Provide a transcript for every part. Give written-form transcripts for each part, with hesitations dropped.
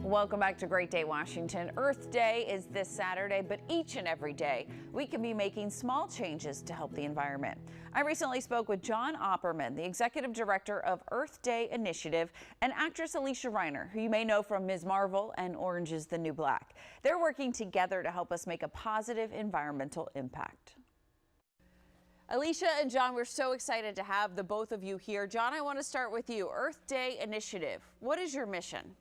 Welcome back to Great Day Washington. Earth Day is this Saturday, but each and every day we can be making small changes to help the environment. I recently spoke with John Opperman, the executive director of Earth Day Initiative, and actress Alysia Reiner, who you may know from Ms. Marvel and Orange is the New Black. They're working together to help us make a positive environmental impact. Alysia and John, we're so excited to have the both of you here. John, I want to start with you. Earth Day Initiative, what is your mission?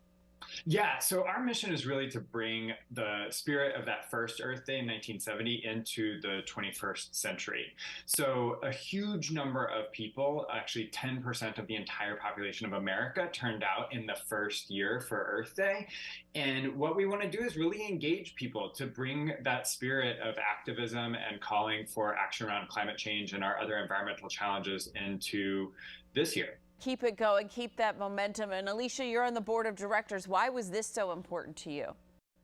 Yeah, so our mission is really to bring the spirit of that first Earth Day in 1970 into the 21st century. So a huge number of people, actually 10% of the entire population of America, turned out in the first year for Earth Day. And what we want to do is really engage people to bring that spirit of activism and calling for action around climate change and our other environmental challenges into this year. Keep it going, keep that momentum. And Alysia, you're on the board of directors. Why was this so important to you?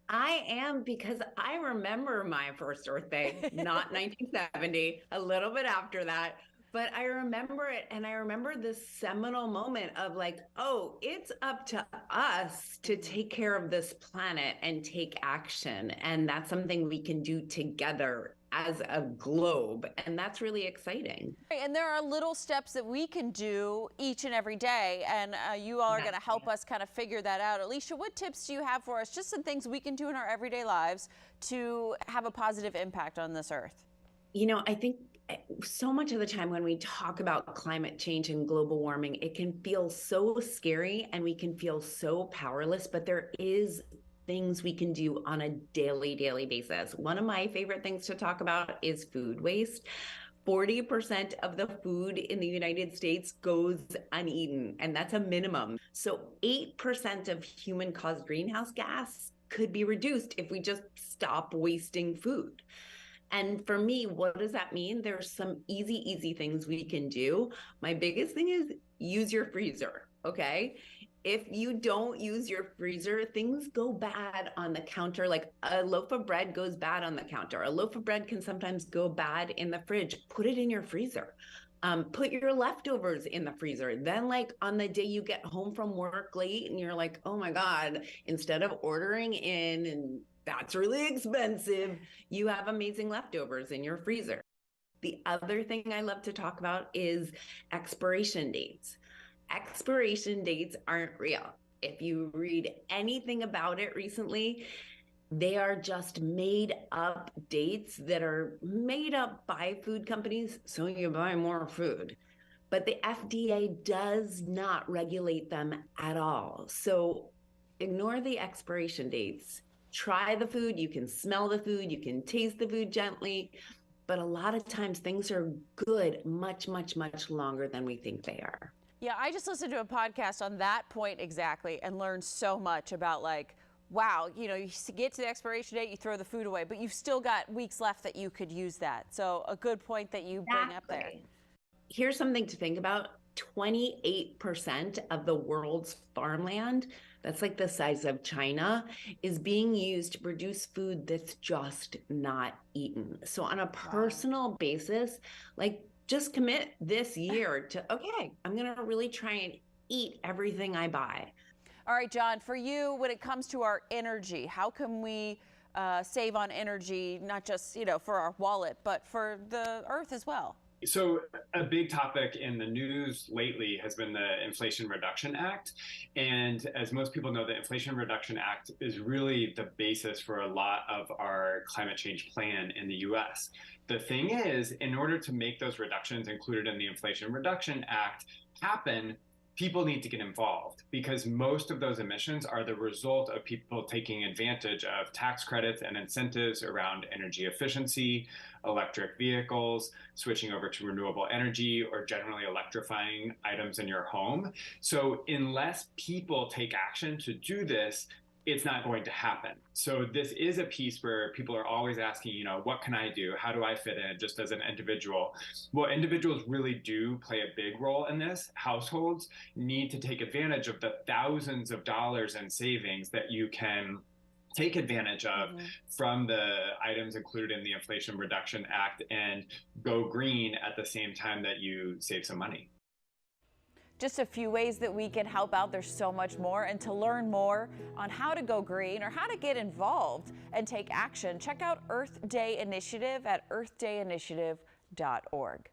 I am, because I remember my first Earth Day, not 1970, a little bit after that. But I remember it, and I remember this seminal moment of like, oh, it's up to us to take care of this planet and take action. And that's something we can do together as a globe. And that's really exciting. And there are little steps that we can do each and every day. And you all are going to help us kind of figure that out. Alysia, what tips do you have for us? Just some things we can do in our everyday lives to have a positive impact on this earth. You know, I think so much of the time when we talk about climate change and global warming, it can feel so scary and we can feel so powerless, but there is things we can do on a daily basis. One of my favorite things to talk about is food waste. 40% of the food in the United States goes uneaten, and that's a minimum. So 8% of human-caused greenhouse gas could be reduced if we just stop wasting food. And for me, what does that mean? There's some easy things we can do. My biggest thing is use your freezer, okay? If you don't use your freezer, things go bad on the counter. Like a loaf of bread goes bad on the counter. A loaf of bread can sometimes go bad in the fridge. Put it in your freezer. Put your leftovers in the freezer. Then like on the day you get home from work late and you're like, oh my God, instead of ordering in, and that's really expensive, you have amazing leftovers in your freezer. The other thing I love to talk about is expiration dates. Expiration dates aren't real. If you read anything about it recently, they are just made up dates that are made up by food companies so you buy more food. But the FDA does not regulate them at all. So ignore the expiration dates. Try the food, you can smell the food, you can taste the food gently, but a lot of times things are good much longer than we think they are. Yeah, I just listened to a podcast on that point exactly and learned so much about like, wow, you know, you get to the expiration date, you throw the food away, but you've still got weeks left that you could use that. So a good point that you bring up there. Here's something to think about. 28% of the world's farmland, that's like the size of China, is being used to produce food that's just not eaten. So on a personal basis, like just commit this year to, okay, I'm going to really try and eat everything I buy. All right, John, for you, when it comes to our energy, how can we save on energy, not just, you know, for our wallet, but for the earth as well? So a big topic in the news lately has been the Inflation Reduction Act. And as most people know, the Inflation Reduction Act is really the basis for a lot of our climate change plan in the US. The thing is, in order to make those reductions included in the Inflation Reduction Act happen, people need to get involved, because most of those emissions are the result of people taking advantage of tax credits and incentives around energy efficiency, electric vehicles, switching over to renewable energy, or generally electrifying items in your home. So unless people take action to do this, it's not going to happen. So this is a piece where people are always asking, you know, what can I do? How do I fit in just as an individual? Well, individuals really do play a big role in this. Households need to take advantage of the thousands of dollars in savings that you can take advantage of from the items included in the Inflation Reduction Act and go green at the same time that you save some money. Just a few ways that we can help out. There's so much more. And to learn more on how to go green or how to get involved and take action, check out Earth Day Initiative at earthday.initiative.org.